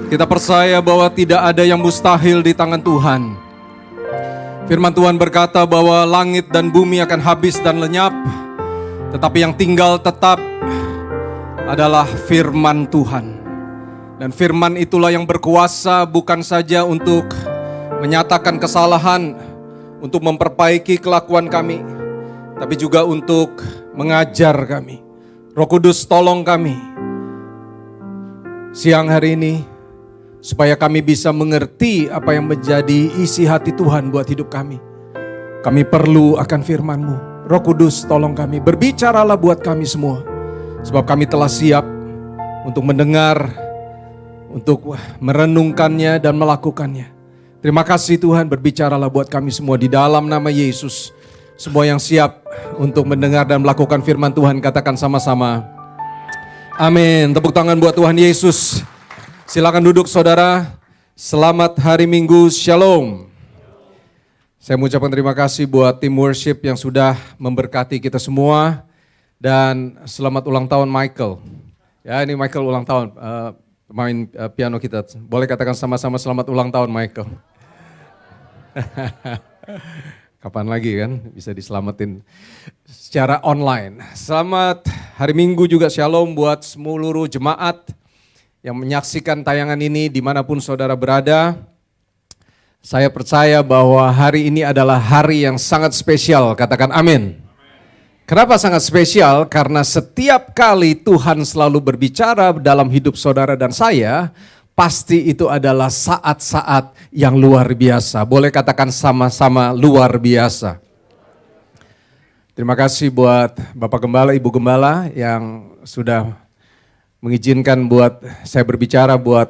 Kita percaya bahwa tidak ada yang mustahil di tangan Tuhan. Firman Tuhan berkata bahwa langit dan bumi akan habis dan lenyap, tetapi yang tinggal tetap adalah firman Tuhan. Dan firman itulah yang berkuasa bukan saja untuk menyatakan kesalahan, untuk memperbaiki kelakuan kami, tapi juga untuk mengajar kami. Roh Kudus tolong kami siang hari ini, supaya kami bisa mengerti apa yang menjadi isi hati Tuhan buat hidup kami. Kami perlu akan firman-Mu. Roh Kudus tolong kami, berbicaralah buat kami semua. Sebab kami telah siap untuk mendengar, untuk merenungkannya dan melakukannya. Terima kasih Tuhan, berbicaralah buat kami semua di dalam nama Yesus. Semua yang siap untuk mendengar dan melakukan firman Tuhan, katakan sama-sama. Amin. Tepuk tangan buat Tuhan Yesus. Silakan duduk saudara. Selamat hari Minggu, Shalom. Saya mengucapkan terima kasih buat tim worship yang sudah memberkati kita semua. Dan selamat ulang tahun Michael. Ya, ini Michael ulang tahun, pemain piano kita. Boleh katakan sama-sama selamat ulang tahun Michael. Kapan lagi kan bisa diselamatin secara online. Selamat hari Minggu juga Shalom buat seluruh jemaat yang menyaksikan tayangan ini dimanapun saudara berada. Saya percaya bahwa hari ini adalah hari yang sangat spesial, katakan amin. Kenapa sangat spesial? Karena setiap kali Tuhan selalu berbicara dalam hidup saudara dan saya, pasti itu adalah saat-saat yang luar biasa. Boleh katakan sama-sama luar biasa. Terima kasih buat Bapak Gembala, Ibu Gembala yang sudah mengizinkan buat saya berbicara buat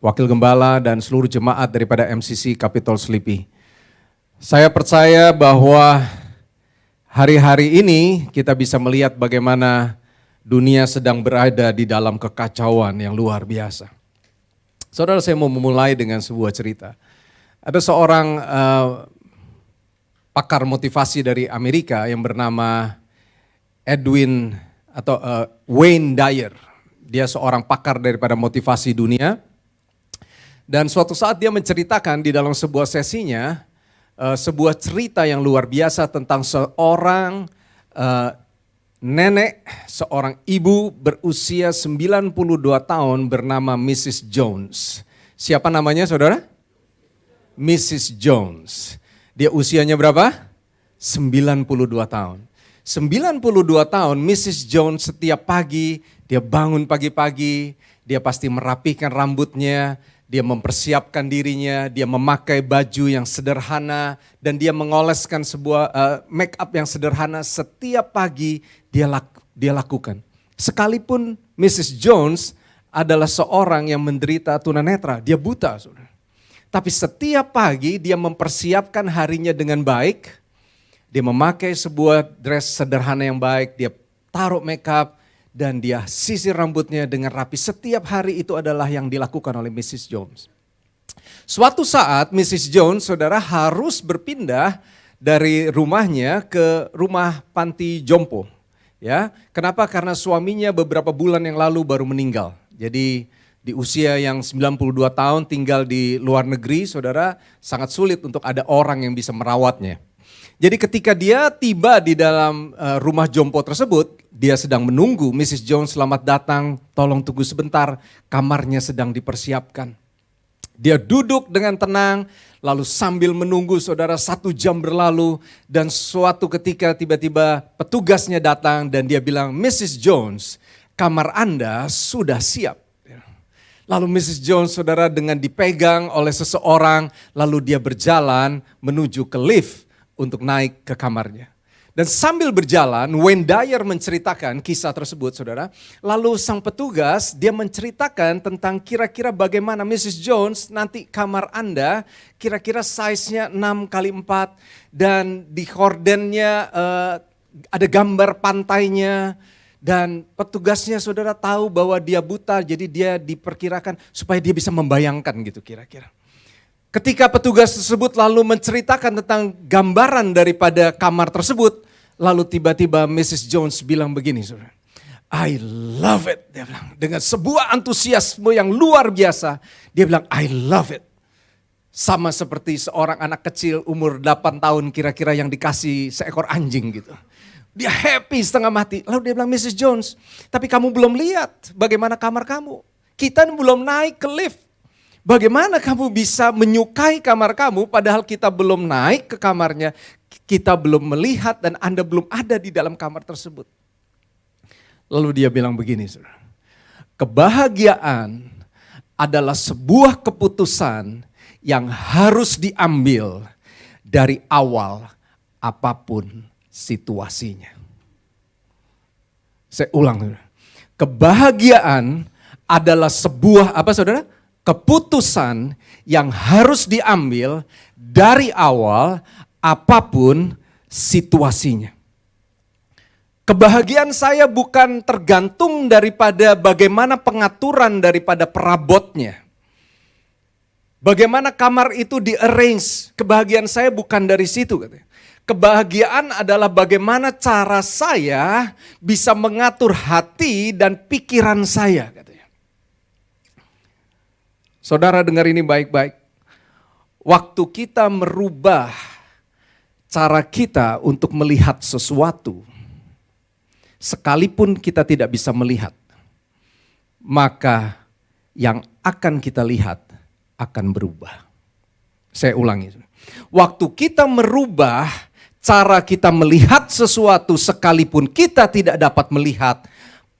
Wakil Gembala dan seluruh jemaat daripada MCC Capitol Sleepy. Saya percaya bahwa hari-hari ini kita bisa melihat bagaimana dunia sedang berada di dalam kekacauan yang luar biasa. Saudara, saya mau memulai dengan sebuah cerita. Ada seorang pakar motivasi dari Amerika yang bernama Edwin atau Wayne Dyer. Dia seorang pakar daripada motivasi dunia. Dan suatu saat dia menceritakan di dalam sebuah sesinya, sebuah cerita yang luar biasa tentang seorang nenek, seorang ibu berusia 92 tahun bernama Mrs. Jones. Siapa namanya saudara? Mrs. Jones. Dia usianya berapa? 92 tahun. 92 tahun Mrs. Jones setiap pagi, dia bangun pagi-pagi, dia pasti merapikan rambutnya, dia mempersiapkan dirinya, dia memakai baju yang sederhana, dan dia mengoleskan sebuah make up yang sederhana setiap pagi dia lakukan. Sekalipun Mrs. Jones adalah seorang yang menderita tunanetra, dia buta. Saudara. Tapi setiap pagi dia mempersiapkan harinya dengan baik. Dia memakai sebuah dress sederhana yang baik, dia taruh makeup dan dia sisir rambutnya dengan rapi. Setiap hari itu adalah yang dilakukan oleh Mrs. Jones. Suatu saat Mrs. Jones, saudara, harus berpindah dari rumahnya ke rumah panti jompo. Ya, kenapa? Karena suaminya beberapa bulan yang lalu baru meninggal. Jadi di usia yang 92 tahun tinggal di luar negeri, saudara, sangat sulit untuk ada orang yang bisa merawatnya. Jadi ketika dia tiba di dalam rumah jompo tersebut, dia sedang menunggu Mrs. Jones selamat datang, tolong tunggu sebentar, kamarnya sedang dipersiapkan. Dia duduk dengan tenang, lalu sambil menunggu saudara 1 jam berlalu dan suatu ketika tiba-tiba petugasnya datang dan dia bilang, Mrs. Jones, kamar Anda sudah siap. Lalu Mrs. Jones saudara dengan dipegang oleh seseorang, lalu dia berjalan menuju ke lift untuk naik ke kamarnya. Dan sambil berjalan, Wayne Dyer menceritakan kisah tersebut saudara. Lalu sang petugas dia menceritakan tentang kira-kira bagaimana Mrs. Jones nanti kamar Anda kira-kira size-nya 6x4 dan di hordennya ada gambar pantainya. Dan petugasnya saudara tahu bahwa dia buta jadi dia diperkirakan supaya dia bisa membayangkan gitu kira-kira. Ketika petugas tersebut lalu menceritakan tentang gambaran daripada kamar tersebut, lalu tiba-tiba Mrs. Jones bilang begini, saudara. I love it, dia bilang. Dengan sebuah antusiasme yang luar biasa, dia bilang, I love it. Sama seperti seorang anak kecil umur 8 tahun kira-kira yang dikasih seekor anjing gitu. Dia happy setengah mati. Lalu dia bilang, Mrs. Jones, tapi kamu belum lihat bagaimana kamar kamu. Kita belum naik ke lift. Bagaimana kamu bisa menyukai kamar kamu padahal kita belum naik ke kamarnya. Kita belum melihat dan Anda belum ada di dalam kamar tersebut. Lalu dia bilang begini, saudara. Kebahagiaan adalah sebuah keputusan yang harus diambil dari awal apapun situasinya. Saya ulang, saudara. Kebahagiaan adalah sebuah saudara? Keputusan yang harus diambil dari awal apapun situasinya. Kebahagiaan saya bukan tergantung daripada bagaimana pengaturan daripada perabotnya. Bagaimana kamar itu di-arrange. Kebahagiaan saya bukan dari situ, katanya. Kebahagiaan adalah bagaimana cara saya bisa mengatur hati dan pikiran saya, katanya. Saudara dengar ini baik-baik. Waktu kita merubah cara kita untuk melihat sesuatu, sekalipun kita tidak bisa melihat, maka yang akan kita lihat akan berubah. Saya ulangi. Waktu kita merubah cara kita melihat sesuatu sekalipun kita tidak dapat melihat,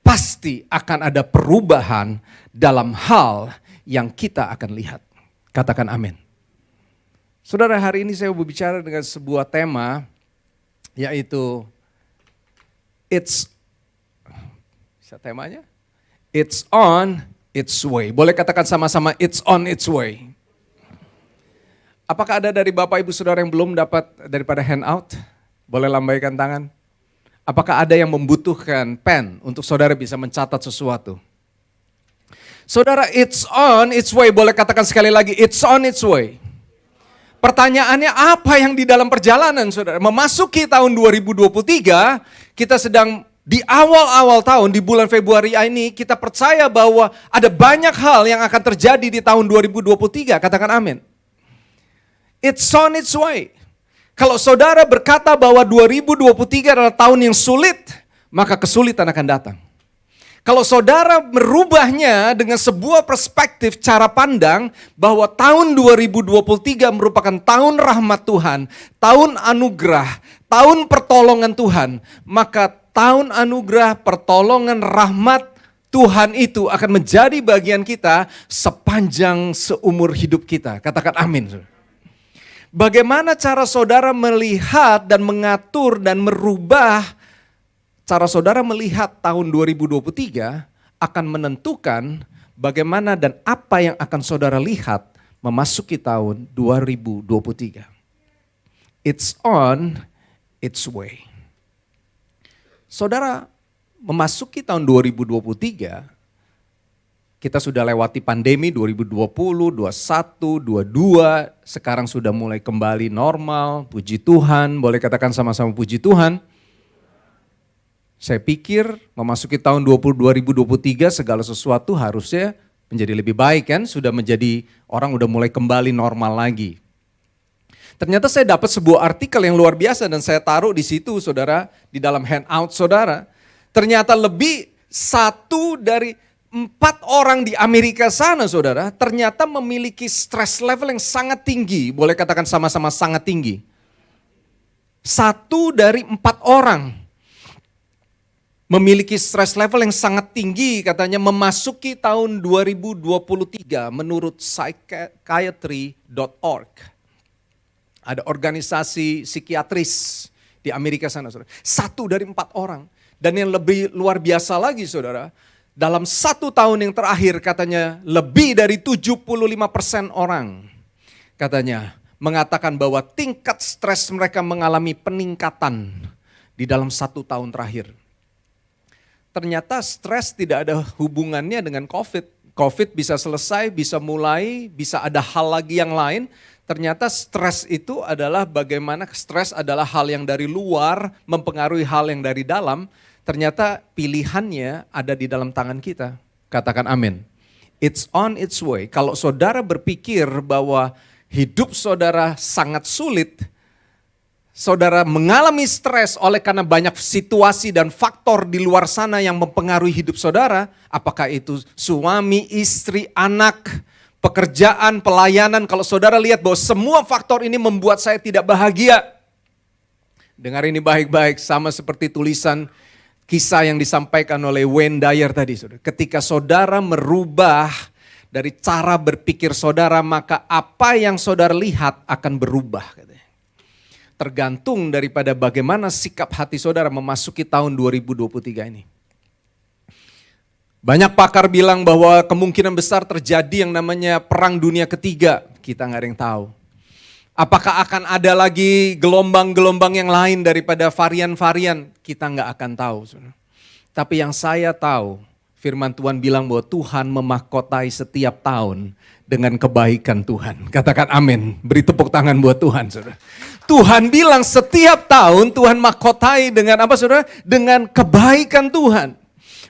pasti akan ada perubahan dalam hal yang kita akan lihat. Katakan amin. Saudara, hari ini saya berbicara dengan sebuah tema, yaitu temanya? It's on its way. Boleh katakan sama-sama, it's on its way. Apakah ada dari Bapak Ibu Saudara yang belum dapat daripada handout? Boleh lambaikan tangan. Apakah ada yang membutuhkan pen untuk saudara bisa mencatat sesuatu? Saudara, it's on its way. Boleh katakan sekali lagi, it's on its way. Pertanyaannya, apa yang di dalam perjalanan, saudara? Memasuki tahun 2023, kita sedang di awal-awal tahun, di bulan Februari ini, kita percaya bahwa ada banyak hal yang akan terjadi di tahun 2023. Katakan amin. It's on its way. Kalau saudara berkata bahwa 2023 adalah tahun yang sulit, maka kesulitan akan datang. Kalau saudara merubahnya dengan sebuah perspektif cara pandang bahwa tahun 2023 merupakan tahun rahmat Tuhan, tahun anugerah, tahun pertolongan Tuhan, maka tahun anugerah, pertolongan, rahmat Tuhan itu akan menjadi bagian kita sepanjang seumur hidup kita. Katakan amin. Bagaimana cara saudara melihat dan mengatur dan merubah cara saudara melihat tahun 2023 akan menentukan bagaimana dan apa yang akan saudara lihat memasuki tahun 2023. It's on its way. Saudara, memasuki tahun 2023, kita sudah lewati pandemi 2020, 21, 22, sekarang sudah mulai kembali normal, puji Tuhan, boleh katakan sama-sama puji Tuhan. Saya pikir memasuki tahun 2023 segala sesuatu harusnya menjadi lebih baik kan, sudah menjadi orang udah mulai kembali normal lagi. Ternyata saya dapat sebuah artikel yang luar biasa dan saya taruh di situ saudara, di dalam handout saudara. Ternyata lebih 1 dari 4 orang di Amerika sana saudara, ternyata memiliki stress level yang sangat tinggi. Boleh katakan sama-sama sangat tinggi. 1 dari 4 orang memiliki stress level yang sangat tinggi katanya memasuki tahun 2023 menurut psychiatry.org. Ada organisasi psikiatris di Amerika sana, saudara. 1 dari 4 orang. Dan yang lebih luar biasa lagi saudara, dalam 1 tahun yang terakhir katanya lebih dari 75% orang katanya mengatakan bahwa tingkat stres mereka mengalami peningkatan di dalam 1 tahun terakhir. Ternyata stres tidak ada hubungannya dengan COVID. COVID bisa selesai, bisa mulai, bisa ada hal lagi yang lain. Ternyata stres itu adalah bagaimana stres adalah hal yang dari luar mempengaruhi hal yang dari dalam. Ternyata pilihannya ada di dalam tangan kita. Katakan amin. It's on its way. Kalau saudara berpikir bahwa hidup saudara sangat sulit, saudara mengalami stres oleh karena banyak situasi dan faktor di luar sana yang mempengaruhi hidup saudara, apakah itu suami, istri, anak, pekerjaan, pelayanan, kalau saudara lihat bahwa semua faktor ini membuat saya tidak bahagia. Dengar ini baik-baik, sama seperti tulisan kisah yang disampaikan oleh Wayne Dyer tadi. Ketika saudara merubah dari cara berpikir saudara, maka apa yang saudara lihat akan berubah. Tergantung daripada bagaimana sikap hati saudara memasuki tahun 2023 ini. Banyak pakar bilang bahwa kemungkinan besar terjadi yang namanya perang dunia ketiga. Kita nggak ada yang tahu. Apakah akan ada lagi gelombang-gelombang yang lain daripada varian-varian? Kita nggak akan tahu. Tapi yang saya tahu, firman Tuhan bilang bahwa Tuhan memahkotai setiap tahun dengan kebaikan Tuhan. Katakan amin, beri tepuk tangan buat Tuhan. Saudara. Tuhan bilang setiap tahun Tuhan mahkotai dengan apa saudara? Dengan kebaikan Tuhan.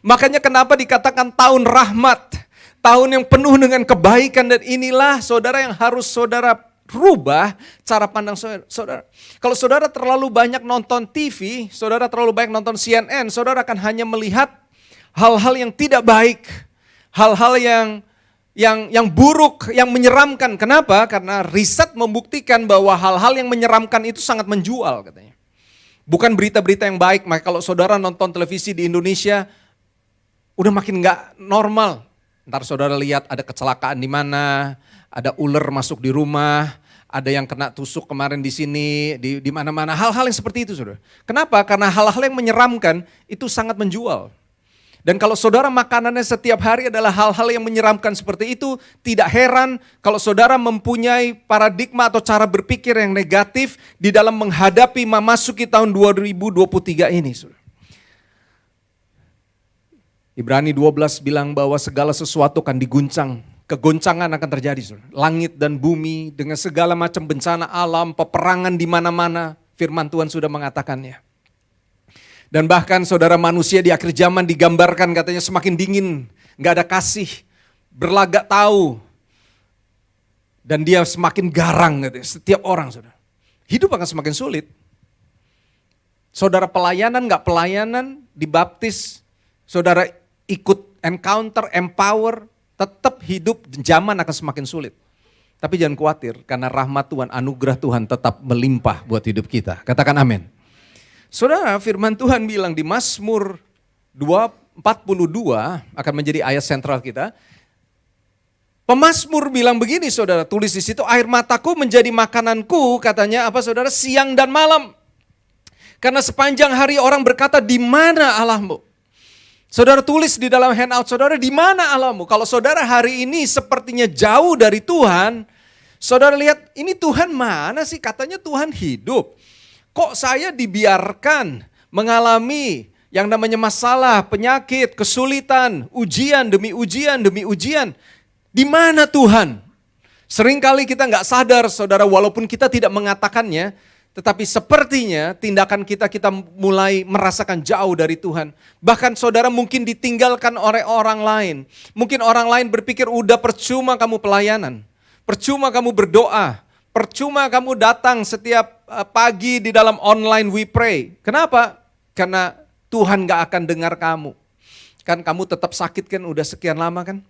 Makanya kenapa dikatakan tahun rahmat, tahun yang penuh dengan kebaikan, dan inilah saudara yang harus saudara rubah cara pandang saudara. Kalau saudara terlalu banyak nonton TV, saudara terlalu banyak nonton CNN, saudara akan hanya melihat hal-hal yang tidak baik, hal-hal yang buruk, yang menyeramkan. Kenapa? Karena riset membuktikan bahwa hal-hal yang menyeramkan itu sangat menjual katanya. Bukan berita-berita yang baik. Maka kalau saudara nonton televisi di Indonesia, udah makin gak normal. Ntar saudara lihat ada kecelakaan di mana, ada ular masuk di rumah, ada yang kena tusuk kemarin di sini, di mana-mana. Hal-hal yang seperti itu saudara. Kenapa? Karena hal-hal yang menyeramkan itu sangat menjual. Dan kalau saudara makanannya setiap hari adalah hal-hal yang menyeramkan seperti itu, tidak heran kalau saudara mempunyai paradigma atau cara berpikir yang negatif di dalam menghadapi memasuki tahun 2023 ini. Saudara. Ibrani 12 bilang bahwa segala sesuatu akan diguncang, kegoncangan akan terjadi. Saudara. Langit dan bumi dengan segala macam bencana alam, peperangan di mana-mana, firman Tuhan sudah mengatakannya. Dan bahkan saudara manusia di akhir zaman digambarkan katanya semakin dingin, gak ada kasih, berlagak tahu. Dan dia semakin garang katanya, setiap orang saudara. Hidup akan semakin sulit. Saudara pelayanan gak pelayanan, dibaptis, saudara ikut encounter, empower, tetap hidup zaman akan semakin sulit. Tapi jangan khawatir karena rahmat Tuhan, anugerah Tuhan tetap melimpah buat hidup kita. Katakan amin. Saudara, firman Tuhan bilang di Mazmur 42 akan menjadi ayat sentral kita. Pemazmur bilang begini saudara, tulis di situ, air mataku menjadi makananku, katanya apa saudara, siang dan malam. Karena sepanjang hari orang berkata, di mana Allahmu? Saudara tulis di dalam handout saudara, di mana Allahmu? Kalau saudara hari ini sepertinya jauh dari Tuhan, saudara lihat ini Tuhan mana sih? Katanya Tuhan hidup. Kok saya dibiarkan mengalami yang namanya masalah, penyakit, kesulitan, ujian demi ujian demi ujian. Di mana Tuhan? Seringkali kita nggak sadar saudara, walaupun kita tidak mengatakannya, tetapi sepertinya tindakan kita mulai merasakan jauh dari Tuhan. Bahkan saudara mungkin ditinggalkan oleh orang lain. Mungkin orang lain berpikir udah percuma kamu pelayanan. Percuma kamu berdoa. Percuma kamu datang setiap pagi di dalam online we pray. Kenapa? Karena Tuhan gak akan dengar kamu. Kan kamu tetap sakit kan udah sekian lama kan.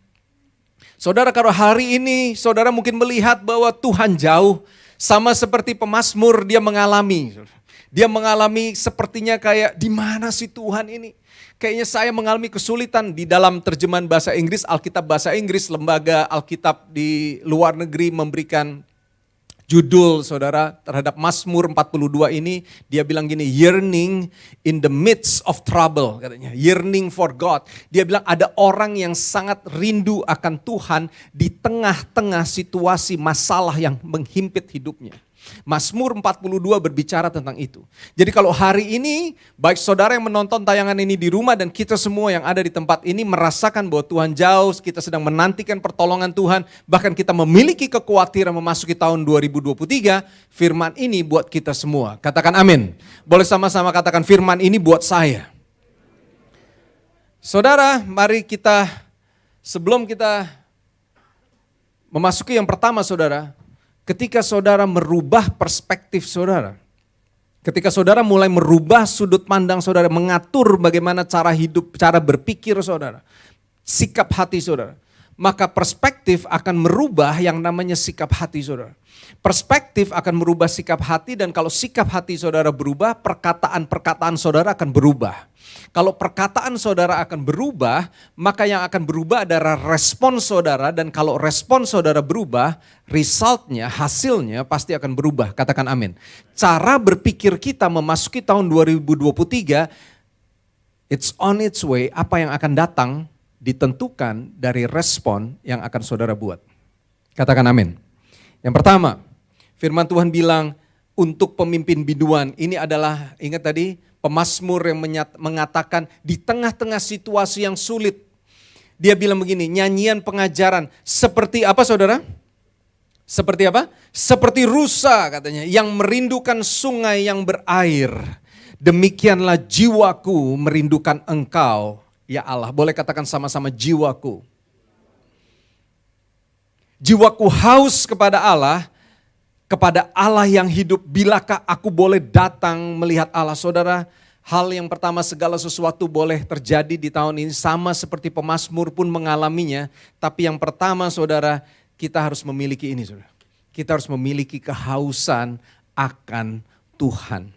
Saudara kalau hari ini saudara mungkin melihat bahwa Tuhan jauh. Sama seperti pemazmur dia mengalami. Dia mengalami sepertinya kayak di mana sih Tuhan ini? Kayaknya saya mengalami kesulitan di dalam terjemahan bahasa Inggris, Alkitab bahasa Inggris, lembaga Alkitab di luar negeri memberikan judul saudara terhadap Mazmur 42 ini. Dia bilang gini, yearning in the midst of trouble katanya. Yearning for God. Dia bilang ada orang yang sangat rindu akan Tuhan di tengah-tengah situasi masalah yang menghimpit hidupnya. Mazmur 42 berbicara tentang itu. Jadi kalau hari ini, baik saudara yang menonton tayangan ini di rumah dan kita semua yang ada di tempat ini merasakan bahwa Tuhan jauh, kita sedang menantikan pertolongan Tuhan, bahkan kita memiliki kekhawatiran memasuki tahun 2023, firman ini buat kita semua. Katakan amin. Boleh sama-sama katakan firman ini buat saya. Saudara, mari kita, sebelum kita memasuki yang pertama saudara, ketika saudara merubah perspektif saudara, ketika saudara mulai merubah sudut pandang saudara, mengatur bagaimana cara hidup, cara berpikir saudara, sikap hati saudara, maka perspektif akan merubah yang namanya sikap hati saudara. Perspektif akan merubah sikap hati, dan kalau sikap hati saudara berubah, perkataan-perkataan saudara akan berubah. Kalau perkataan saudara akan berubah, maka yang akan berubah adalah respon saudara, dan kalau respon saudara berubah, resultnya, hasilnya pasti akan berubah. Katakan amin. Cara berpikir kita memasuki tahun 2023, it's on its way, apa yang akan datang ditentukan dari respon yang akan saudara buat. Katakan amin. Yang pertama, firman Tuhan bilang untuk pemimpin biduan, ini adalah, ingat tadi, pemazmur yang mengatakan di tengah-tengah situasi yang sulit. Dia bilang begini, nyanyian pengajaran seperti apa saudara? Seperti apa? Seperti rusa katanya yang merindukan sungai yang berair. Demikianlah jiwaku merindukan Engkau, ya Allah. Boleh katakan sama-sama, jiwaku. Jiwaku haus kepada Allah yang hidup. Bilakah aku boleh datang melihat Allah? Saudara, hal yang pertama, segala sesuatu boleh terjadi di tahun ini, sama seperti pemazmur pun mengalaminya. Tapi yang pertama saudara, kita harus memiliki ini saudara. Kita harus memiliki kehausan akan Tuhan.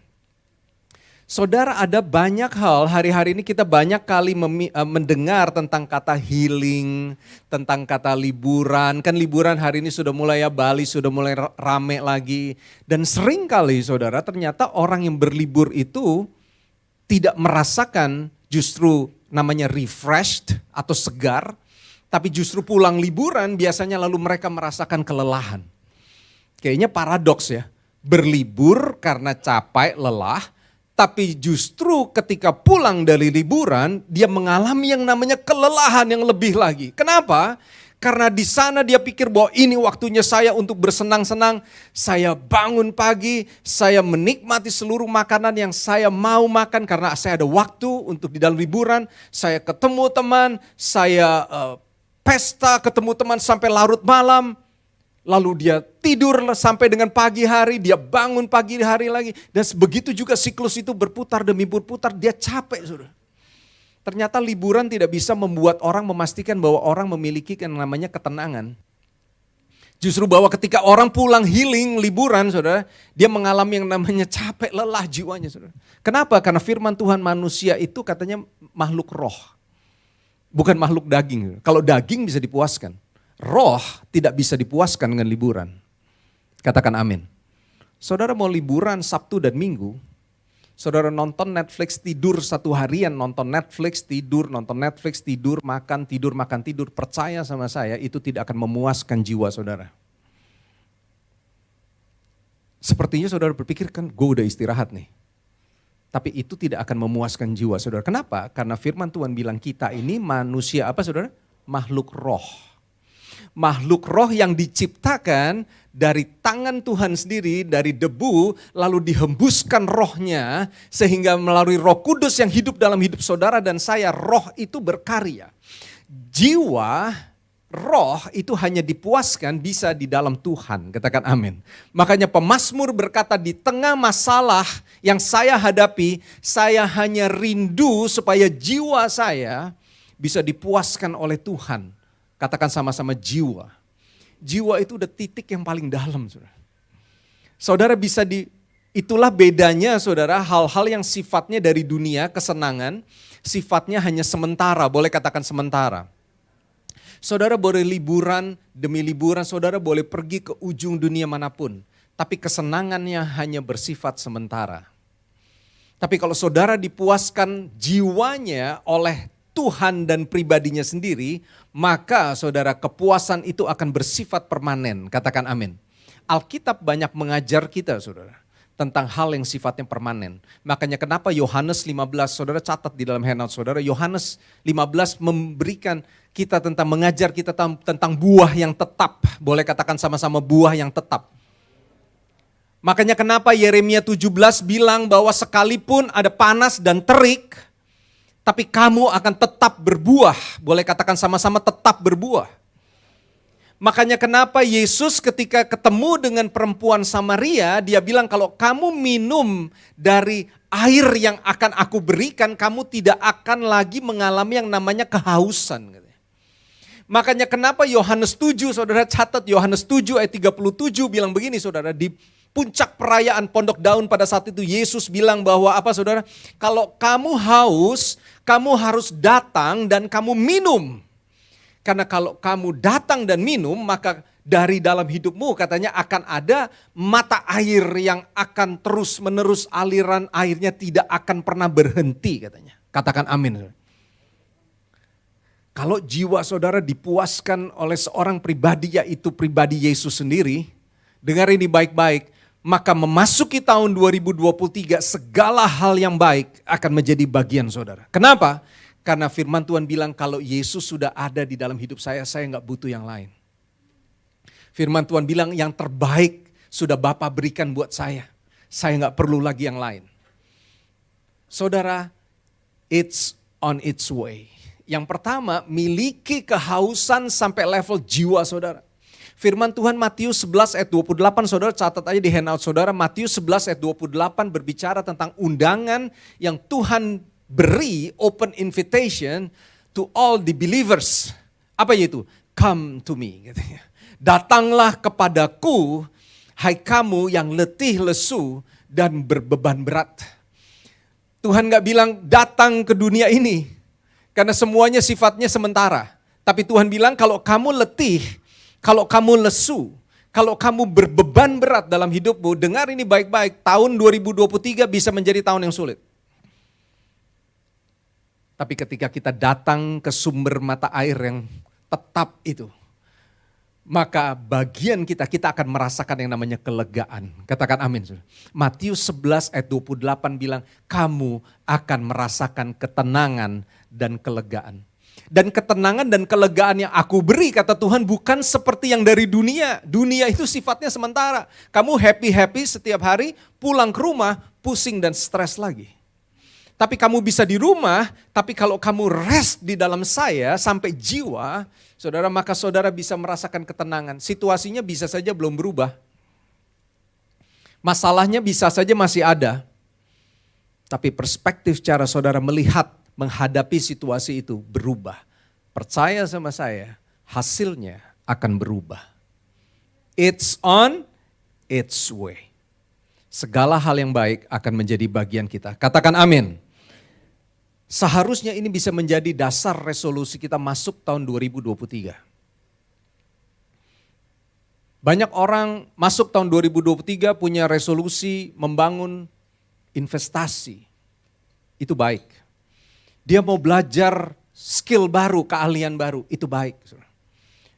Saudara, ada banyak hal, hari-hari ini kita banyak kali mendengar tentang kata healing, tentang kata liburan. Kan liburan hari ini sudah mulai ya, Bali sudah mulai rame lagi. Dan sering kali saudara, ternyata orang yang berlibur itu tidak merasakan justru namanya refreshed atau segar. Tapi justru pulang liburan biasanya lalu mereka merasakan kelelahan. Kayaknya paradoks ya, berlibur karena capek, lelah. Tapi justru ketika pulang dari liburan, dia mengalami yang namanya kelelahan yang lebih lagi. Kenapa? Karena di sana dia pikir bahwa ini waktunya saya untuk bersenang-senang. Saya bangun pagi, saya menikmati seluruh makanan yang saya mau makan karena saya ada waktu untuk di dalam liburan. Saya ketemu teman, saya pesta, ketemu teman sampai larut malam. Lalu dia tidur sampai dengan pagi hari, dia bangun pagi hari lagi. Dan begitu juga siklus itu berputar demi berputar, dia capek saudara. Ternyata liburan tidak bisa membuat orang memastikan bahwa orang memiliki yang namanya ketenangan. Justru bahwa ketika orang pulang healing, liburan saudara, dia mengalami yang namanya capek, lelah jiwanya saudara. Kenapa? Karena firman Tuhan manusia itu katanya makhluk roh. Bukan makhluk daging. Kalau daging bisa dipuaskan. Roh tidak bisa dipuaskan dengan liburan. Katakan amin. Saudara mau liburan Sabtu dan Minggu, saudara nonton Netflix, tidur satu harian, nonton Netflix, tidur, makan, tidur. Percaya sama saya, itu tidak akan memuaskan jiwa saudara. Sepertinya saudara berpikir kan gue udah istirahat nih. Tapi itu tidak akan memuaskan jiwa saudara. Kenapa? Karena firman Tuhan bilang kita ini manusia apa saudara? Makhluk roh. Makhluk roh yang diciptakan dari tangan Tuhan sendiri, dari debu, lalu dihembuskan rohnya, sehingga melalui Roh Kudus yang hidup dalam hidup saudara dan saya, roh itu berkarya. Jiwa, roh itu hanya dipuaskan bisa di dalam Tuhan, katakan amin. Makanya pemazmur berkata di tengah masalah yang saya hadapi, saya hanya rindu supaya jiwa saya bisa dipuaskan oleh Tuhan. Katakan sama-sama jiwa. Jiwa itu udah titik yang paling dalam saudara. Saudara bisa itulah bedanya saudara, hal-hal yang sifatnya dari dunia, kesenangan, sifatnya hanya sementara, boleh katakan sementara. Saudara boleh liburan demi liburan, saudara boleh pergi ke ujung dunia manapun. Tapi kesenangannya hanya bersifat sementara. Tapi kalau saudara dipuaskan jiwanya oleh Tuhan dan pribadinya sendiri, maka saudara kepuasan itu akan bersifat permanen. Katakan amin. Alkitab banyak mengajar kita saudara tentang hal yang sifatnya permanen. Makanya kenapa Yohanes 15, saudara catat di dalam handout saudara, Yohanes 15 memberikan kita tentang, mengajar kita tentang buah yang tetap. Boleh katakan sama-sama buah yang tetap. Makanya kenapa Yeremia 17 bilang bahwa sekalipun ada panas dan terik, Tapi kamu akan tetap berbuah. Boleh katakan sama-sama tetap berbuah. Makanya kenapa Yesus ketika ketemu dengan perempuan Samaria, dia bilang kalau kamu minum dari air yang akan aku berikan, kamu tidak akan lagi mengalami yang namanya kehausan. Makanya kenapa Yohanes 7, saudara catat Yohanes 7 ayat 37 bilang begini saudara, di puncak perayaan Pondok Daun pada saat itu Yesus bilang bahwa apa saudara? Kalau kamu haus, kamu harus datang dan kamu minum. Karena kalau kamu datang dan minum, maka dari dalam hidupmu katanya akan ada mata air yang akan terus menerus aliran airnya tidak akan pernah berhenti katanya. Katakan amin. Kalau jiwa saudara dipuaskan oleh seorang pribadi yaitu pribadi Yesus sendiri, dengar ini baik-baik. Maka memasuki tahun 2023 segala hal yang baik akan menjadi bagian saudara. Kenapa? Karena firman Tuhan bilang kalau Yesus sudah ada di dalam hidup saya nggak butuh yang lain. Firman Tuhan bilang yang terbaik sudah Bapa berikan buat saya nggak perlu lagi yang lain. Saudara, it's on its way. Yang pertama, miliki kehausan sampai level jiwa saudara. Firman Tuhan Matius 11 ayat 28, saudara catat aja di handout saudara. Matius 11 ayat 28 berbicara tentang undangan yang Tuhan beri, open invitation to all the believers. Apa itu? Come to me. Katanya. Datanglah kepadaku, hai kamu yang letih lesu dan berbeban berat. Tuhan gak bilang datang ke dunia ini, karena semuanya sifatnya sementara. Tapi Tuhan bilang kalau kamu letih, kalau kamu lesu, kalau kamu berbeban berat dalam hidupmu, dengar ini baik-baik, tahun 2023 bisa menjadi tahun yang sulit. Tapi ketika kita datang ke sumber mata air yang tetap itu, maka bagian kita akan merasakan yang namanya kelegaan. Katakan amin. Matius 11 ayat 28 bilang, kamu akan merasakan ketenangan dan kelegaan. Dan ketenangan dan kelegaan yang aku beri, kata Tuhan, bukan seperti yang dari dunia. Dunia itu sifatnya sementara. Kamu happy-happy setiap hari, pulang ke rumah, pusing dan stres lagi. Tapi kamu bisa di rumah, tapi kalau kamu rest di dalam saya sampai jiwa, saudara, maka saudara bisa merasakan ketenangan. Situasinya bisa saja belum berubah. Masalahnya bisa saja masih ada. Tapi perspektif cara saudara melihat, menghadapi situasi itu berubah. Percaya sama saya, hasilnya akan berubah. It's on its way. Segala hal yang baik akan menjadi bagian kita. Katakan amin. Seharusnya ini bisa menjadi dasar resolusi kita masuk tahun 2023. Banyak orang masuk tahun 2023 punya resolusi membangun investasi. Itu baik. Dia mau belajar skill baru, keahlian baru, itu baik.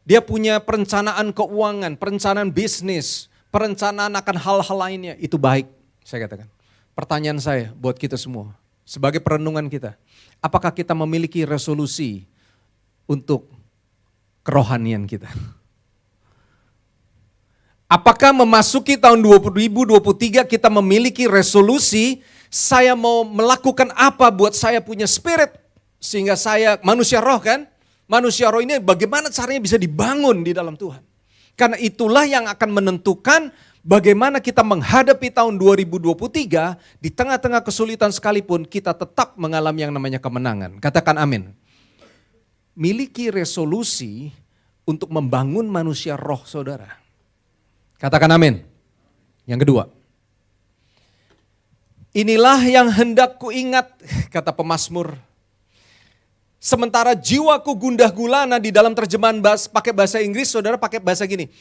Dia punya perencanaan keuangan, perencanaan bisnis, perencanaan akan hal-hal lainnya, itu baik, saya katakan. Pertanyaan saya buat kita semua, sebagai perenungan kita, apakah kita memiliki resolusi untuk kerohanian kita? Apakah memasuki tahun 2023 kita memiliki resolusi, saya mau melakukan apa buat saya punya spirit, sehingga saya manusia roh kan, manusia roh ini bagaimana caranya bisa dibangun di dalam Tuhan. Karena itulah yang akan menentukan bagaimana kita menghadapi tahun 2023, di tengah-tengah kesulitan sekalipun kita tetap mengalami yang namanya kemenangan. Katakan amin. Miliki resolusi untuk membangun manusia roh saudara. Katakan amin. Yang kedua, inilah yang hendak kuingat, kata pemazmur. Sementara jiwaku gundah gulana, di dalam terjemahan pakai bahasa Inggris, saudara pakai bahasa gini.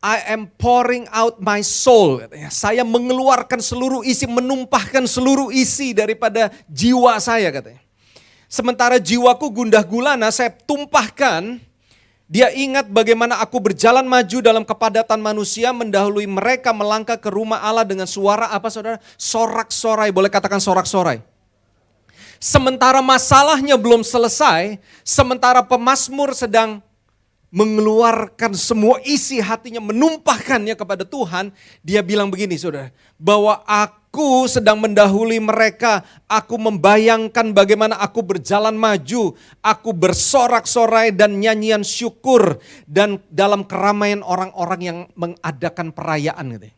I am pouring out my soul. Katanya. Saya mengeluarkan seluruh isi, menumpahkan seluruh isi daripada jiwa saya katanya. Sementara jiwaku gundah gulana, saya tumpahkan. Dia ingat bagaimana aku berjalan maju dalam kepadatan manusia, mendahului mereka melangkah ke rumah Allah dengan suara apa saudara? Sorak-sorai, boleh katakan sorak-sorai. Sementara masalahnya belum selesai, sementara pemazmur sedang mengeluarkan semua isi hatinya, menumpahkannya kepada Tuhan, dia bilang begini saudara, bahwa aku sedang mendahului mereka, aku membayangkan bagaimana aku berjalan maju, aku bersorak-sorai dan nyanyian syukur, dan dalam keramaian orang-orang yang mengadakan perayaan. Gitu.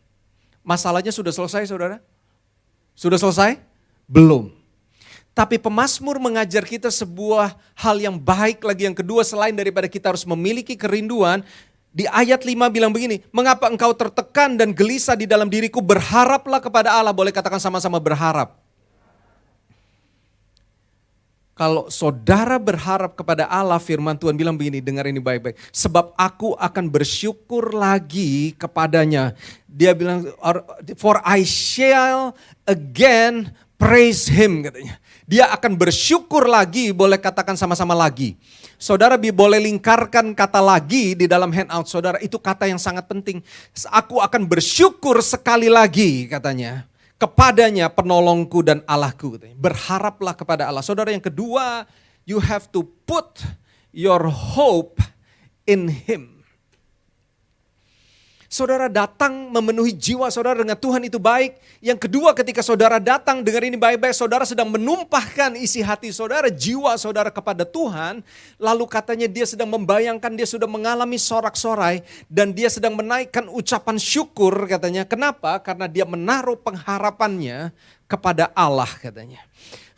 Masalahnya sudah selesai saudara? Sudah selesai? Belum. Tapi pemazmur mengajar kita sebuah hal yang baik lagi yang kedua selain daripada kita harus memiliki kerinduan. Di ayat 5 bilang begini, mengapa engkau tertekan dan gelisah di dalam diriku, berharaplah kepada Allah. Boleh katakan sama-sama berharap. Kalau saudara berharap kepada Allah, firman Tuhan bilang begini, dengar ini baik-baik. Sebab aku akan bersyukur lagi kepadanya. Dia bilang, for I shall again praise him katanya. Dia akan bersyukur lagi, boleh katakan sama-sama lagi. Saudara boleh lingkarkan kata lagi di dalam handout saudara, itu kata yang sangat penting. Aku akan bersyukur sekali lagi katanya. Kepadanya penolongku dan Allahku. Katanya. Berharaplah kepada Allah. Saudara yang kedua, you have to put your hope in him. Saudara datang memenuhi jiwa saudara dengan Tuhan itu baik. Yang kedua ketika saudara datang, dengar ini baik-baik, saudara sedang menumpahkan isi hati saudara, jiwa saudara kepada Tuhan. Lalu katanya dia sedang membayangkan, dia sudah mengalami sorak-sorai dan dia sedang menaikkan ucapan syukur katanya. Kenapa? Karena dia menaruh pengharapannya kepada Allah katanya.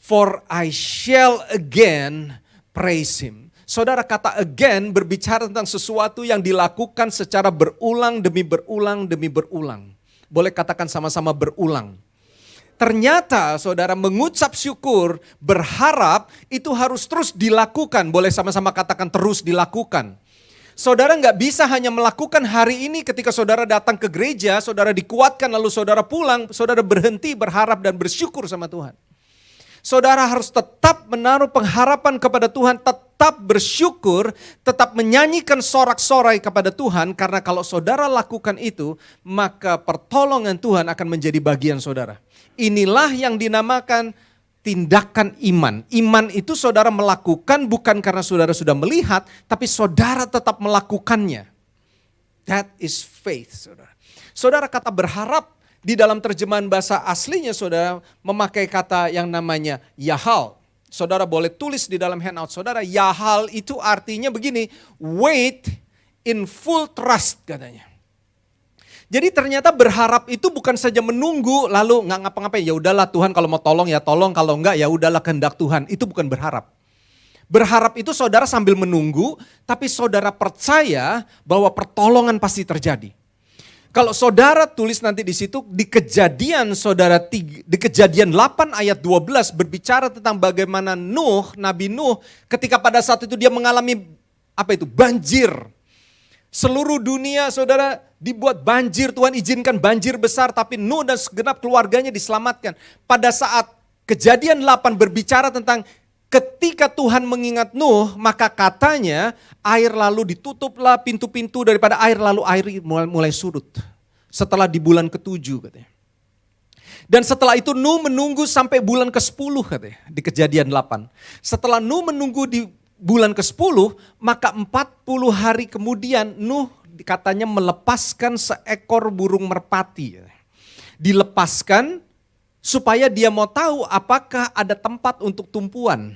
For I shall again praise him. Saudara kata again berbicara tentang sesuatu yang dilakukan secara berulang demi berulang demi berulang. Boleh katakan sama-sama berulang. Ternyata saudara mengucap syukur, berharap itu harus terus dilakukan. Boleh sama-sama katakan terus dilakukan. Saudara nggak bisa hanya melakukan hari ini ketika saudara datang ke gereja, saudara dikuatkan lalu saudara pulang, saudara berhenti berharap dan bersyukur sama Tuhan. Saudara harus tetap menaruh pengharapan kepada Tuhan, tetap bersyukur, tetap menyanyikan sorak-sorai kepada Tuhan. Karena kalau saudara lakukan itu, maka pertolongan Tuhan akan menjadi bagian saudara. Inilah yang dinamakan tindakan iman. Iman itu saudara melakukan bukan karena saudara sudah melihat, tapi saudara tetap melakukannya. That is faith, saudara. Saudara kata berharap. Di dalam terjemahan bahasa aslinya saudara memakai kata yang namanya yahal. Saudara boleh tulis di dalam handout saudara, yahal itu artinya begini, wait in full trust katanya. Jadi ternyata berharap itu bukan saja menunggu lalu nggak ngapa-ngapain, ya udahlah Tuhan kalau mau tolong ya tolong, kalau enggak ya udahlah kehendak Tuhan. Itu bukan berharap. Berharap itu saudara sambil menunggu, tapi saudara percaya bahwa pertolongan pasti terjadi. Kalau saudara tulis nanti di situ di Kejadian saudara di Kejadian 8 ayat 12 berbicara tentang bagaimana Nuh, Nabi Nuh ketika pada saat itu dia mengalami banjir. Seluruh dunia saudara dibuat banjir, Tuhan izinkan banjir besar tapi Nuh dan segenap keluarganya diselamatkan. Pada saat Kejadian 8 berbicara tentang ketika Tuhan mengingat Nuh, maka katanya air lalu ditutuplah pintu-pintu daripada air, lalu air mulai surut. Setelah di bulan ke-7 katanya. Dan setelah itu Nuh menunggu sampai bulan ke-10 katanya di Kejadian 8. Setelah Nuh menunggu di bulan ke-10, maka 40 hari kemudian Nuh katanya melepaskan seekor burung merpati. Dilepaskan supaya dia mau tahu apakah ada tempat untuk tumpuan.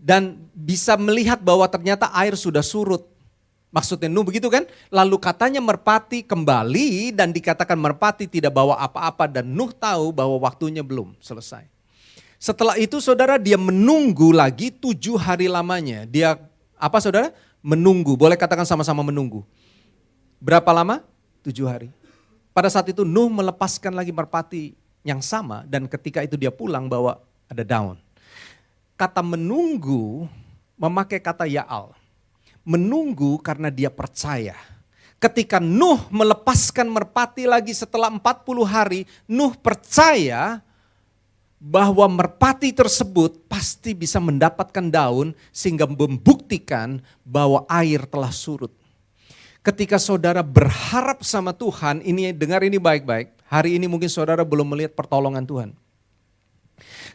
Dan bisa melihat bahwa ternyata air sudah surut. Maksudnya Nuh begitu kan? Lalu katanya merpati kembali dan dikatakan merpati tidak bawa apa-apa. Dan Nuh tahu bahwa waktunya belum selesai. Setelah itu saudara dia menunggu lagi 7 hari lamanya. Dia apa saudara? Menunggu. Boleh katakan sama-sama menunggu. Berapa lama? 7 hari. Pada saat itu Nuh melepaskan lagi merpati yang sama. Dan ketika itu dia pulang bawa ada daun. Kata menunggu memakai kata ya'al. Menunggu karena dia percaya. Ketika Nuh melepaskan merpati lagi setelah 40 hari, Nuh percaya bahwa merpati tersebut pasti bisa mendapatkan daun sehingga membuktikan bahwa air telah surut. Ketika saudara berharap sama Tuhan, ini dengar ini baik-baik. Hari ini mungkin saudara belum melihat pertolongan Tuhan.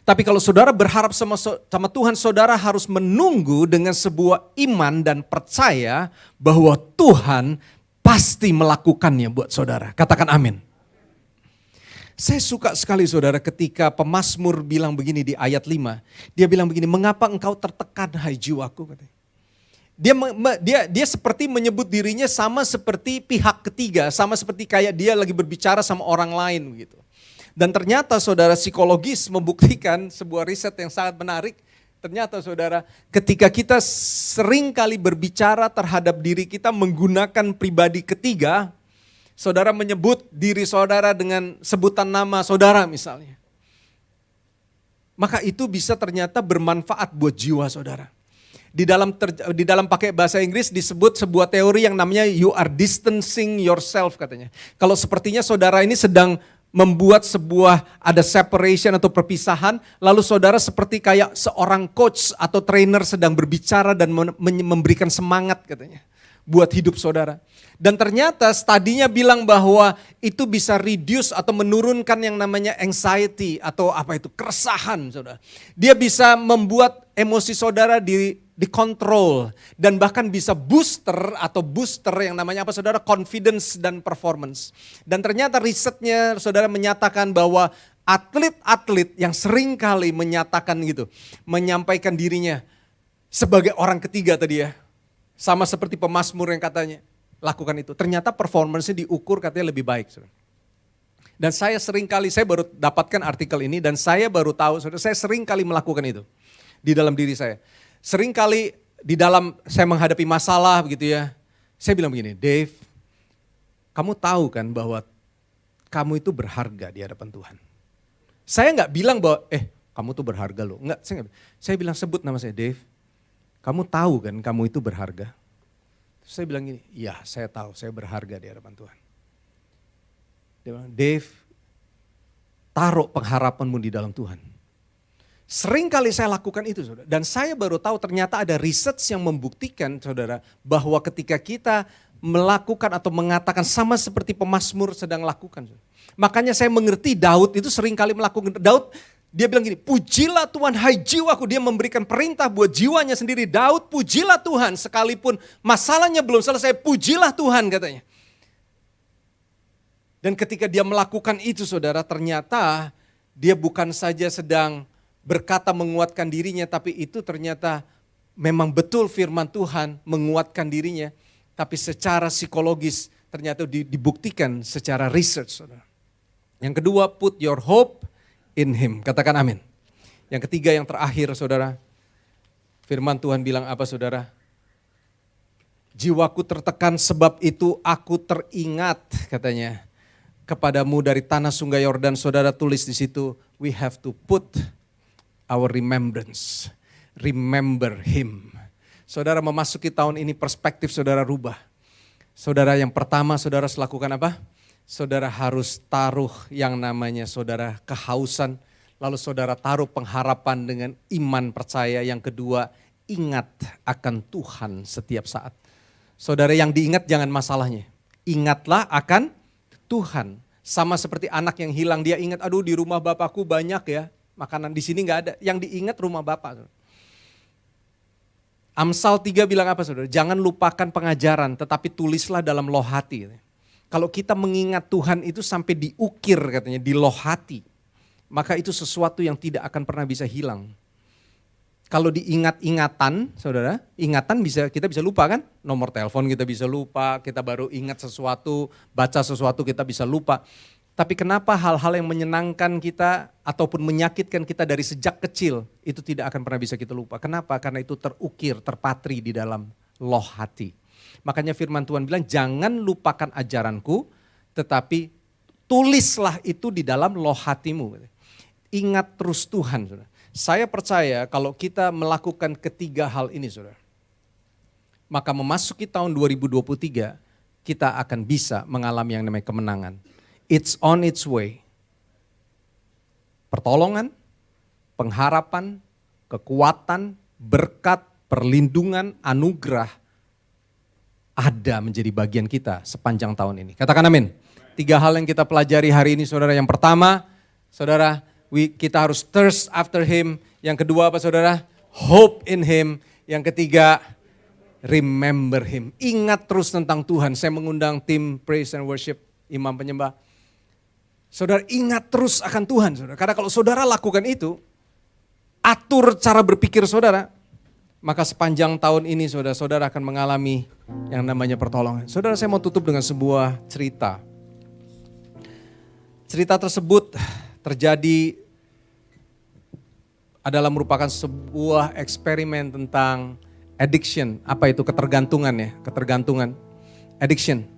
Tapi kalau saudara berharap sama Tuhan, saudara harus menunggu dengan sebuah iman dan percaya bahwa Tuhan pasti melakukannya buat saudara. Katakan amin. Saya suka sekali saudara ketika pemazmur bilang begini di ayat 5. Dia bilang begini, mengapa engkau tertekan hai jiwaku? Dia seperti menyebut dirinya sama seperti pihak ketiga, sama seperti kayak dia lagi berbicara sama orang lain gitu. Dan ternyata saudara, psikologis membuktikan sebuah riset yang sangat menarik. Ternyata saudara, ketika kita sering kali berbicara terhadap diri kita menggunakan pribadi ketiga, saudara menyebut diri saudara dengan sebutan nama saudara misalnya. Maka itu bisa ternyata bermanfaat buat jiwa saudara. Di dalam pakai bahasa Inggris disebut sebuah teori yang namanya you are distancing yourself katanya. Kalau sepertinya saudara ini sedang membuat sebuah ada separation atau perpisahan, lalu saudara seperti kayak seorang coach atau trainer sedang berbicara dan memberikan semangat katanya buat hidup saudara. Dan ternyata studinya bilang bahwa itu bisa reduce atau menurunkan yang namanya anxiety atau keresahan saudara. Dia bisa membuat emosi saudara dikontrol dan bahkan bisa booster yang namanya saudara, confidence dan performance. Dan ternyata risetnya saudara menyatakan bahwa atlet-atlet yang sering kali menyatakan gitu, menyampaikan dirinya sebagai orang ketiga tadi ya, sama seperti pemazmur yang katanya lakukan itu, ternyata performance-nya diukur katanya lebih baik saudara. Dan saya baru dapatkan artikel ini dan saya baru tahu saudara, saya sering kali melakukan itu di dalam diri saya. Sering kali di dalam saya menghadapi masalah begitu ya, saya bilang begini, Dave, kamu tahu kan bahwa kamu itu berharga di hadapan Tuhan. Saya nggak bilang bahwa, kamu tuh berharga loh. Enggak, saya bilang sebut nama saya, Dave, kamu tahu kan kamu itu berharga. Terus saya bilang gini, iya saya tahu saya berharga di hadapan Tuhan. Dia bilang, Dave, taruh pengharapanmu di dalam Tuhan. Sering kali saya lakukan itu saudara. Dan saya baru tahu ternyata ada riset yang membuktikan saudara, bahwa ketika kita melakukan atau mengatakan sama seperti pemazmur sedang lakukan. Saudara. Makanya saya mengerti Daud itu sering kali melakukan. Daud dia bilang gini, pujilah Tuhan hai jiwaku. Dia memberikan perintah buat jiwanya sendiri. Daud pujilah Tuhan sekalipun masalahnya belum selesai, pujilah Tuhan katanya. Dan ketika dia melakukan itu saudara, ternyata dia bukan saja sedang berkata menguatkan dirinya, tapi itu ternyata memang betul firman Tuhan menguatkan dirinya, tapi secara psikologis ternyata dibuktikan secara research. Saudara. Yang kedua, put your hope in Him. Katakan amin. Yang ketiga, yang terakhir saudara, firman Tuhan bilang apa saudara? Jiwaku tertekan sebab itu aku teringat katanya kepadamu dari tanah sungai Yordan. Saudara tulis di situ, we have to put our remembrance, remember Him. Saudara memasuki tahun ini perspektif saudara rubah. Saudara yang pertama saudara lakukan apa? Saudara harus taruh yang namanya saudara kehausan. Lalu saudara taruh pengharapan dengan iman percaya. Yang kedua, ingat akan Tuhan setiap saat. Saudara yang diingat jangan masalahnya. Ingatlah akan Tuhan. Sama seperti anak yang hilang, dia ingat aduh di rumah bapakku banyak ya. Makanan di sini nggak ada, yang diingat rumah Bapak. Amsal 3 bilang apa saudara? Jangan lupakan pengajaran tetapi tulislah dalam loh hati. Kalau kita mengingat Tuhan itu sampai diukir katanya, di loh hati. Maka itu sesuatu yang tidak akan pernah bisa hilang. Kalau diingat-ingatan saudara, ingatan kita bisa lupa kan? Nomor telepon kita bisa lupa, kita baru ingat sesuatu, baca sesuatu kita bisa lupa. Tapi kenapa hal-hal yang menyenangkan kita ataupun menyakitkan kita dari sejak kecil itu tidak akan pernah bisa kita lupa. Kenapa? Karena itu terukir, terpatri di dalam loh hati. Makanya firman Tuhan bilang jangan lupakan ajaranku tetapi tulislah itu di dalam loh hatimu. Ingat terus Tuhan. Saudara. Saya percaya kalau kita melakukan ketiga hal ini saudara, maka memasuki tahun 2023 kita akan bisa mengalami yang namanya kemenangan. It's on its way. Pertolongan, pengharapan, kekuatan, berkat, perlindungan, anugerah ada menjadi bagian kita sepanjang tahun ini. Katakan amin. 3 hal yang kita pelajari hari ini saudara. Yang pertama, saudara, Kita harus thirst after Him. Yang kedua apa saudara? Hope in Him. Yang ketiga, remember Him. Ingat terus tentang Tuhan. Saya mengundang tim praise and worship, imam penyembah. Saudara ingat terus akan Tuhan. Saudara. Karena kalau saudara lakukan itu, atur cara berpikir saudara, maka sepanjang tahun ini saudara akan mengalami yang namanya pertolongan. Saudara, saya mau tutup dengan sebuah cerita. Cerita tersebut terjadi adalah merupakan sebuah eksperimen tentang addiction. Apa itu? Ketergantungan ya, ketergantungan. Addiction.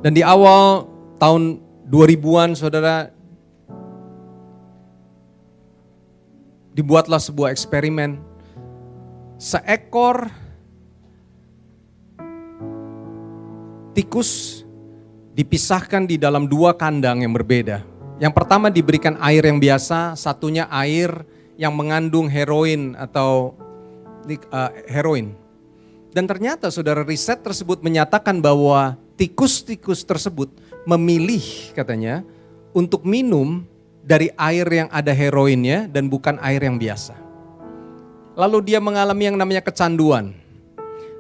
Dan di awal tahun 2000-an saudara, dibuatlah sebuah eksperimen. Seekor tikus dipisahkan di dalam 2 kandang yang berbeda. Yang pertama diberikan air yang biasa, satunya air yang mengandung heroin atau heroin. Dan ternyata saudara, riset tersebut menyatakan bahwa tikus-tikus tersebut memilih katanya untuk minum dari air yang ada heroinnya dan bukan air yang biasa. Lalu dia mengalami yang namanya kecanduan.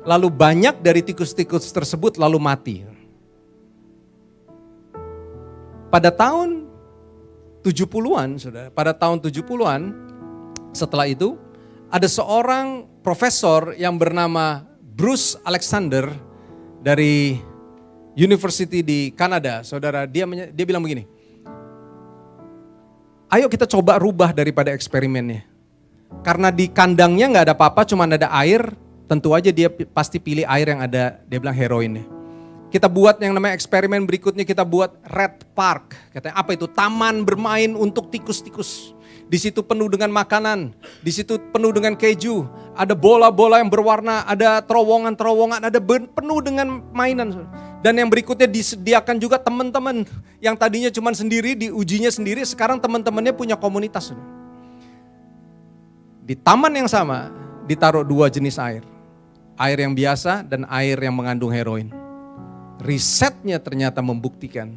Lalu banyak dari tikus-tikus tersebut lalu mati. Pada tahun 70-an, saudara, pada tahun 70-an setelah itu ada seorang profesor yang bernama Bruce Alexander dari University di Kanada, saudara, dia bilang begini, ayo kita coba rubah daripada eksperimennya. Karena di kandangnya gak ada apa-apa, cuma ada air, tentu aja dia pasti pilih air yang ada, dia bilang heroinnya. Kita buat yang namanya eksperimen berikutnya, kita buat Red Park. Katanya apa itu? Taman bermain untuk tikus-tikus. Di situ penuh dengan makanan, di situ penuh dengan keju, ada bola-bola yang berwarna, ada terowongan-terowongan, ada penuh dengan mainan. Dan yang berikutnya disediakan juga teman-teman yang tadinya cuma sendiri, diujinya sendiri, sekarang teman-temannya punya komunitas. Di taman yang sama ditaruh 2 jenis air. Air yang biasa dan air yang mengandung heroin. Risetnya ternyata membuktikan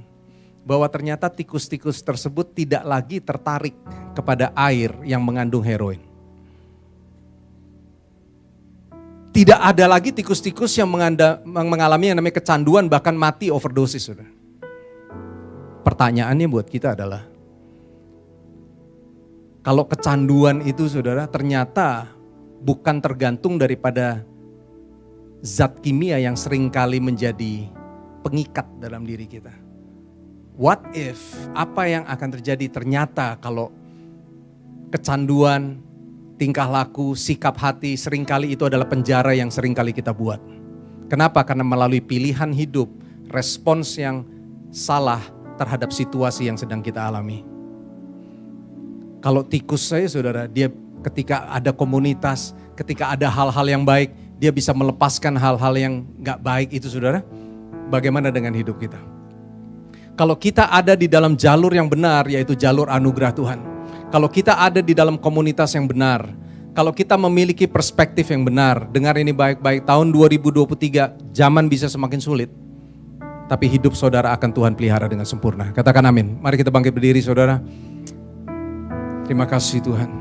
bahwa ternyata tikus-tikus tersebut tidak lagi tertarik kepada air yang mengandung heroin. Tidak ada lagi tikus-tikus yang mengalami yang namanya kecanduan bahkan mati overdosis. Saudara. Pertanyaannya buat kita adalah, kalau kecanduan itu saudara ternyata bukan tergantung daripada zat kimia yang seringkali menjadi pengikat dalam diri kita. What if, apa yang akan terjadi ternyata kalau kecanduan, tingkah laku, sikap hati seringkali itu adalah penjara yang seringkali kita buat. Kenapa? Karena melalui pilihan hidup, respons yang salah terhadap situasi yang sedang kita alami. Kalau tikus saya saudara, dia ketika ada komunitas, ketika ada hal-hal yang baik, dia bisa melepaskan hal-hal yang gak baik itu saudara. Bagaimana dengan hidup kita? Kalau kita ada di dalam jalur yang benar, yaitu jalur anugerah Tuhan. Kalau kita ada di dalam komunitas yang benar, kalau kita memiliki perspektif yang benar, dengar ini baik-baik, tahun 2023 zaman bisa semakin sulit, tapi hidup saudara akan Tuhan pelihara dengan sempurna. Katakan amin. Mari kita bangkit berdiri saudara. Terima kasih Tuhan.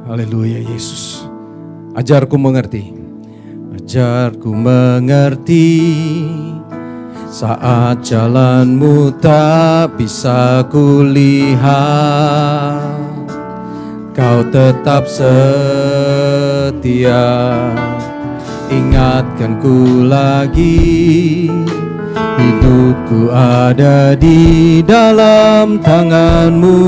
Haleluya Yesus. Ajarku mengerti. Ajarku mengerti saat jalanmu tak bisa kulihat. Kau tetap setia, ingatkanku lagi. Hidupku ada di dalam tanganmu,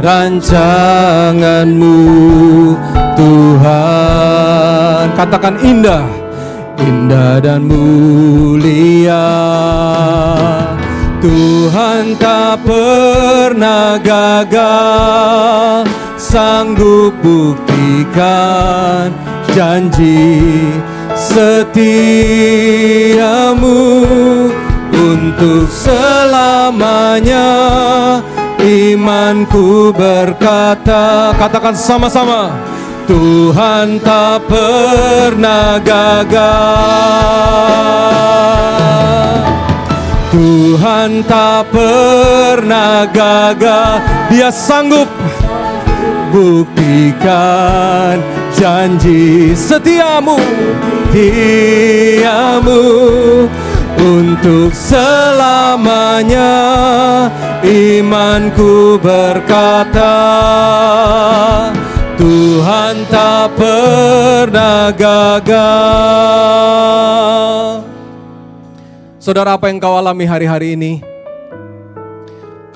rancanganmu Tuhan. Katakan indah, indah dan mulia. Tuhan tak pernah gagal, sanggup buktikan janji setiamu untuk selamanya. Imanku berkata, katakan sama-sama, Tuhan tak pernah gagal. Tuhan tak pernah gagal, Dia sanggup buktikan janji setiamu, untuk selamanya. Imanku berkata, Tuhan tak pernah gagal. Saudara, apa yang kau alami hari-hari ini?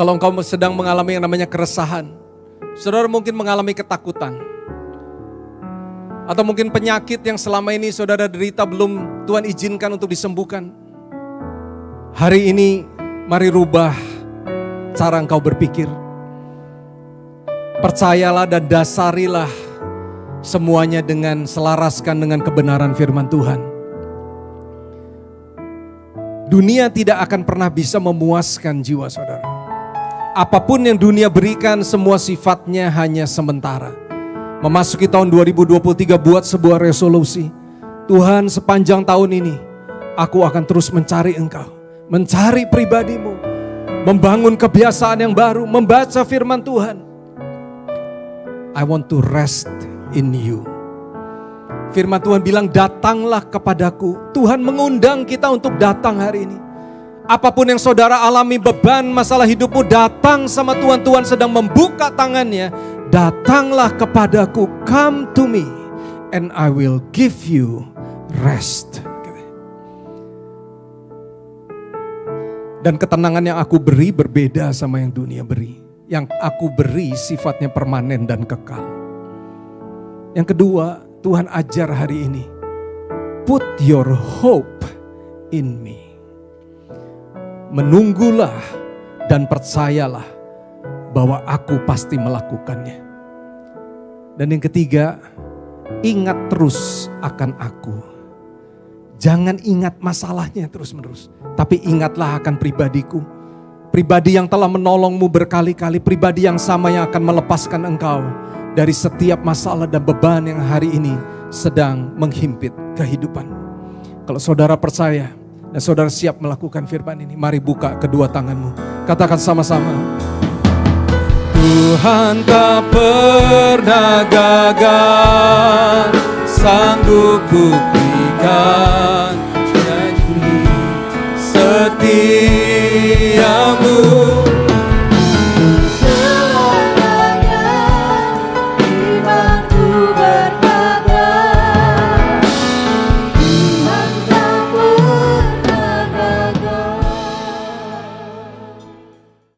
Kalau engkau sedang mengalami yang namanya keresahan, saudara mungkin mengalami ketakutan, atau mungkin penyakit yang selama ini saudara derita belum Tuhan izinkan untuk disembuhkan. Hari ini mari rubah cara engkau berpikir. Percayalah dan dasarilah semuanya dengan selaraskan dengan kebenaran firman Tuhan. Dunia tidak akan pernah bisa memuaskan jiwa saudara. Apapun yang dunia berikan, semua sifatnya hanya sementara. Memasuki tahun 2023, buat sebuah resolusi. Tuhan, sepanjang tahun ini aku akan terus mencari Engkau, mencari pribadimu, membangun kebiasaan yang baru, membaca firman Tuhan. I want to rest in you. Firman Tuhan bilang, datanglah kepadaku. Tuhan mengundang kita untuk datang hari ini. Apapun yang saudara alami, beban masalah hidupmu, datang sama Tuhan. Tuhan sedang membuka tangannya. Datanglah kepadaku, come to me and I will give you rest. Dan ketenangan yang aku beri berbeda sama yang dunia beri. Yang aku beri sifatnya permanen dan kekal. Yang kedua, Tuhan ajar hari ini, put your hope in me. Menunggulah dan percayalah bahwa aku pasti melakukannya. Dan yang ketiga, ingat terus akan aku. Jangan ingat masalahnya terus-menerus, tapi ingatlah akan pribadiku. Pribadi yang telah menolongmu berkali-kali, pribadi yang sama yang akan melepaskan engkau dari setiap masalah dan beban yang hari ini sedang menghimpit kehidupan. Kalau saudara percaya dan saudara siap melakukan firman ini, mari buka kedua tanganmu. Katakan sama-sama. Tuhan tak pernah gagal, sanggup buktikan